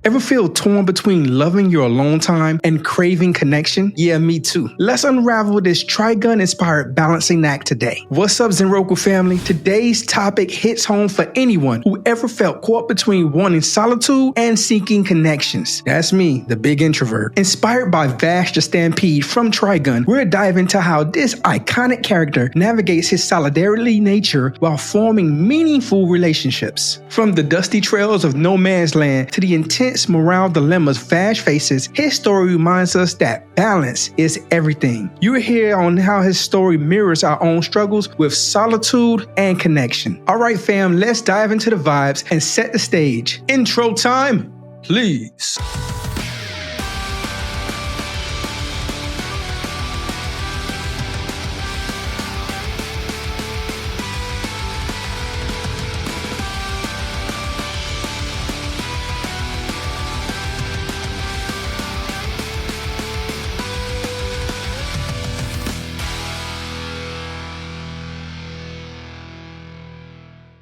Ever feel torn between loving your alone time and craving connection? Yeah, me too. Let's unravel this Trigun-inspired balancing act today. What's up, Zenroku family? Today's topic hits home for anyone who ever felt caught between wanting solitude and seeking connections. That's me, the big introvert. Inspired by Vash the Stampede from Trigun, we're diving into how this iconic character navigates his solidarity nature while forming meaningful relationships. From the dusty trails of no man's land to the intense morale dilemmas Vash faces, his story reminds us that balance is everything. You'll hear on how his story mirrors our own struggles with solitude and connection. Alright fam, let's dive into the vibes and set the stage. Intro time, please.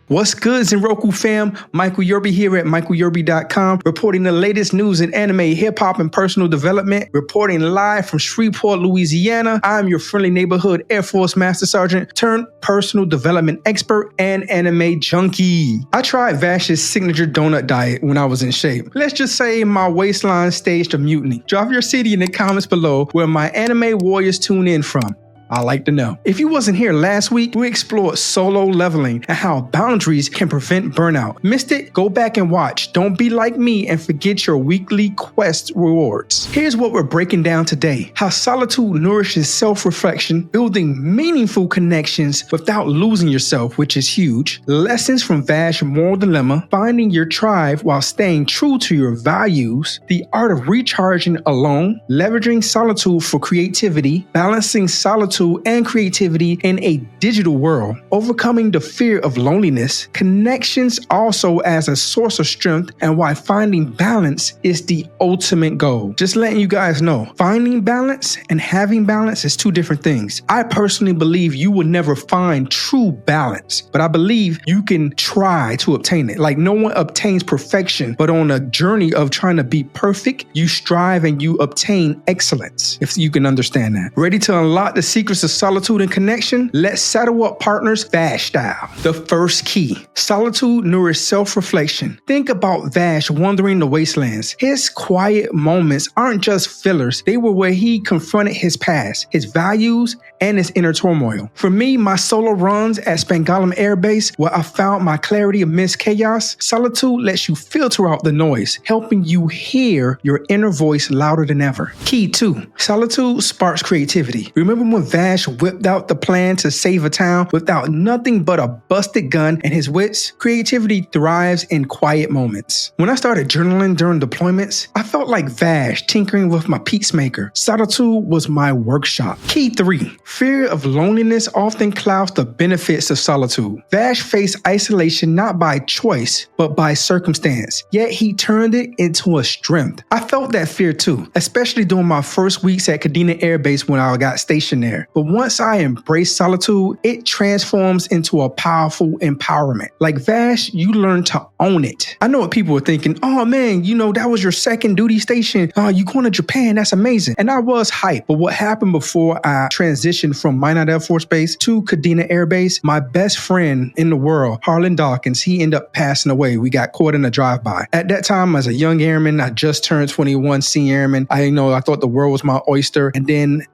What's good, Zenroku fam? Michael Yerby here at michaelyerby.com, reporting the latest news in anime, hip-hop, and personal development, reporting live from Shreveport, Louisiana. I'm your friendly neighborhood Air Force Master Sergeant turned personal development expert and anime junkie. I tried Vash's signature donut diet when I was in shape. Let's just say my waistline staged a mutiny. Drop your city in the comments below where my anime warriors tune in from. I'd like to know. If you wasn't here last week, we explored solo leveling and how boundaries can prevent burnout. Missed it? Go back and watch. Don't be like me and forget your weekly quest rewards. Here's what we're breaking down today. How solitude nourishes self-reflection, building meaningful connections without losing yourself, which is huge. Lessons from Vash moral dilemma, finding your tribe while staying true to your values, the art of recharging alone, leveraging solitude for creativity, balancing solitude and creativity in a digital world, overcoming the fear of loneliness, connections also as a source of strength, and why finding balance is the ultimate goal. Just letting you guys know, finding balance and having balance is two different things. I personally believe you will never find true balance, but I believe you can try to obtain it. Like no one obtains perfection, but on a journey of trying to be perfect, you strive and you obtain excellence, if you can understand that. Ready to unlock the secrets of solitude and connection? Let's saddle up partners Vash style. The first key, solitude nourishes self-reflection. Think about Vash wandering the wastelands. His quiet moments aren't just fillers. They were where he confronted his past, his values, and his inner turmoil. For me, my solo runs at Spangalam Air Base, where I found my clarity amidst chaos, solitude lets you filter out the noise, helping you hear your inner voice louder than ever. Key 2, solitude sparks creativity. Remember when Vash whipped out the plan to save a town without nothing but a busted gun and his wits? Creativity thrives in quiet moments. When I started journaling during deployments, I felt like Vash tinkering with my peacemaker. Solitude was my workshop. Key 3, fear of loneliness often clouds the benefits of solitude. Vash faced isolation not by choice, but by circumstance, yet he turned it into a strength. I felt that fear too, especially during my first weeks at Kadena Air Base when I got stationed there. But once I embrace solitude, it transforms into a powerful empowerment. Like Vash, you learn to own it. I know what people were thinking, oh man, that was your second duty station. You going to Japan, that's amazing. And I was hyped, but what happened before I transitioned from Minot Air Force Base to Kadena Air Base, my best friend in the world, Harlan Dawkins, he ended up passing away. We got caught in a drive-by. At that time, as a young airman, I just turned 21, senior airman. I thought the world was my oyster. And then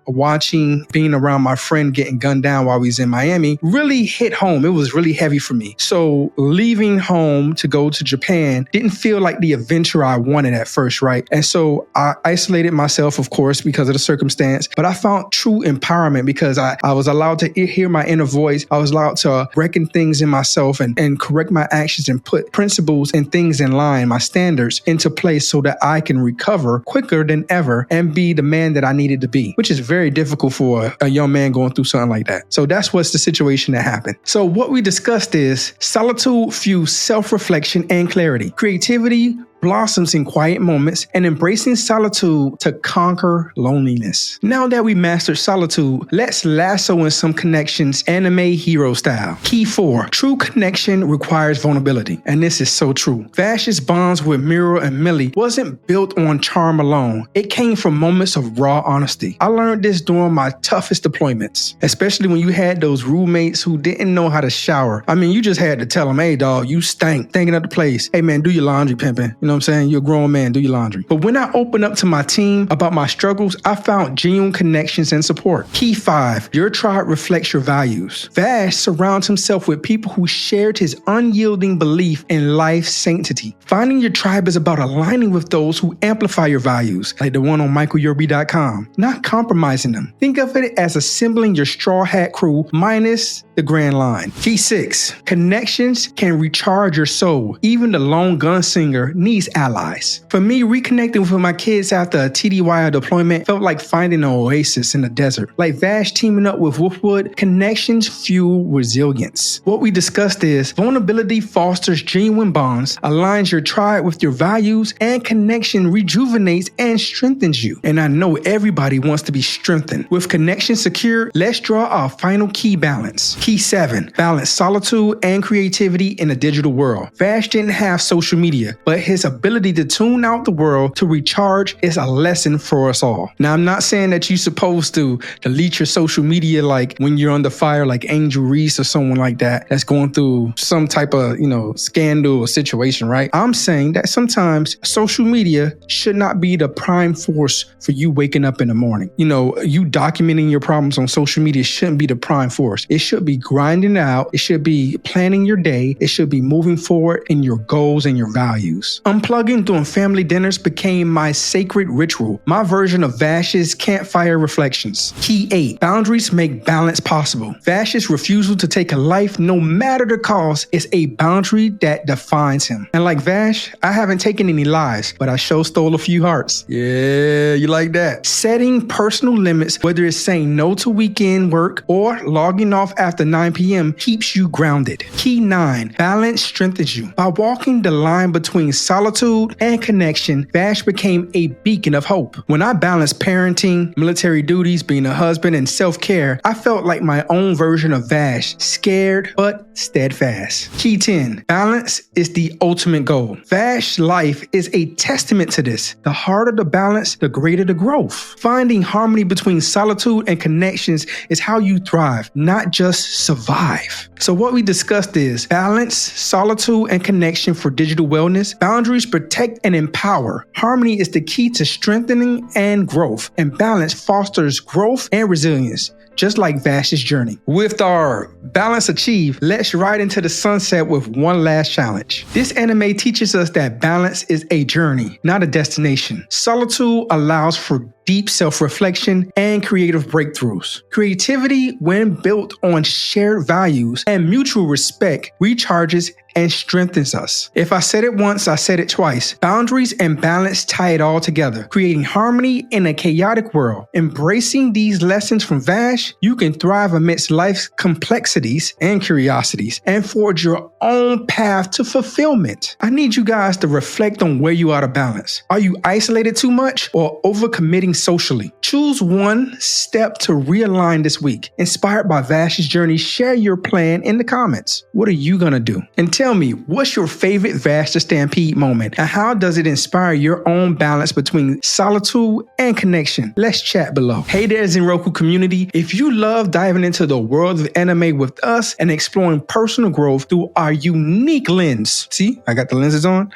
being around my friend getting gunned down while we was in Miami really hit home. It was really heavy for me. So leaving home to go to Japan didn't feel like the adventure I wanted at first, right? And so I isolated myself, of course, because of the circumstance, but I found true empowerment because I was allowed to hear my inner voice. I was allowed to reckon things in myself and correct my actions and put principles and things in line, my standards into place so that I can recover quicker than ever and be the man that I needed to be, which is very difficult for a young man going through something like that. So that's what's the situation that happened. So what we discussed is solitude fuels self-reflection and clarity. Creativity blossoms in quiet moments, and embracing solitude to conquer loneliness. Now that we mastered solitude, let's lasso in some connections anime hero style. Key 4. True connection requires vulnerability. And this is so true. Vash's bonds with Miro and Millie wasn't built on charm alone. It came from moments of raw honesty. I learned this during my toughest deployments, especially when you had those roommates who didn't know how to shower. I mean, you just had to tell them, hey dog, you stank, thinking up the place. Hey man, do your laundry, pimping. You know what I'm saying? You're a grown man, do your laundry. But when I opened up to my team about my struggles, I found genuine connections and support. Key 5. Your tribe reflects your values. Vash surrounds himself with people who shared his unyielding belief in life's sanctity. Finding your tribe is about aligning with those who amplify your values, like the one on Yerby.com, not compromising them. Think of it as assembling your straw hat crew minus the grand line. Key 6. Connections can recharge your soul. Even the lone gunslinger needs allies. For me, reconnecting with my kids after a TDY deployment felt like finding an oasis in the desert. Like Vash teaming up with Wolfwood, connections fuel resilience. What we discussed is vulnerability fosters genuine bonds, aligns your tribe with your values, and connection rejuvenates and strengthens you. And I know everybody wants to be strengthened. With connection secure, let's draw our final key balance. Key 7. Balance solitude and creativity in a digital world. Vash didn't have social media, but his ability to tune out the world to recharge is a lesson for us all. Now, I'm not saying that you're supposed to delete your social media like when you're under fire like Angel Reese or someone like that that's going through some type of, scandal or situation, right? I'm saying that sometimes social media should not be the prime force for you waking up in the morning. You documenting your problems on social media shouldn't be the prime force. It should be grinding out. It should be planning your day. It should be moving forward in your goals and your values. Unplugging during family dinners became my sacred ritual, my version of Vash's campfire reflections. Key 8. Boundaries make balance possible. Vash's refusal to take a life, no matter the cost, is a boundary that defines him. And like Vash, I haven't taken any lives, but I sure stole a few hearts. Yeah, you like that. Setting personal limits, whether it's saying no to weekend work or logging off after 9 p.m., keeps you grounded. Key 9. Balance strengthens you. By walking the line between solitude and connection, Vash became a beacon of hope. When I balanced parenting, military duties, being a husband, and self-care, I felt like my own version of Vash, scared but steadfast. Key 10. Balance is the ultimate goal. Vash life is a testament to this. The harder the balance, the greater the growth. Finding harmony between solitude and connections is how you thrive, not just survive. So what we discussed is balance, solitude, and connection for digital wellness. Boundaries protect and empower. Harmony is the key to strengthening and growth, and balance fosters growth and resilience, just like Vash's journey. With our balance achieved, let's ride into the sunset with one last challenge. This anime teaches us that balance is a journey, not a destination. Solitude allows for deep self-reflection and creative breakthroughs. Creativity, when built on shared values and mutual respect, recharges and strengthens us. If I said it once, I said it twice. Boundaries and balance tie it all together, creating harmony in a chaotic world. Embracing these lessons from Vash, you can thrive amidst life's complexities and curiosities and forge your own path to fulfillment. I need you guys to reflect on where you are out of balance. Are you isolated too much or overcommitting socially? Choose one step to realign this week. Inspired by Vash's journey, share your plan in the comments. What are you gonna do? And tell me, what's your favorite Vash the Stampede moment, and how does it inspire your own balance between solitude and connection? Let's chat below. Hey there, Zenroku community. If you love diving into the world of anime with us and exploring personal growth through our unique lens, see, I got the lenses on.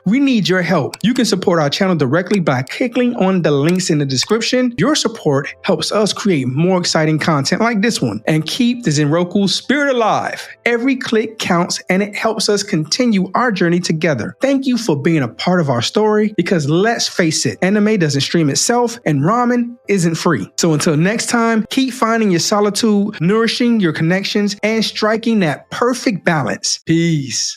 We need your help. You can support our channel directly by clicking on the links in the description. Your support helps us create more exciting content like this one and keep the Zenroku spirit alive. Every click counts and it helps us continue our journey together. Thank you for being a part of our story, because let's face it, anime doesn't stream itself and ramen isn't free. So until next time, keep finding your solitude, nourishing your connections, and striking that perfect balance. Peace.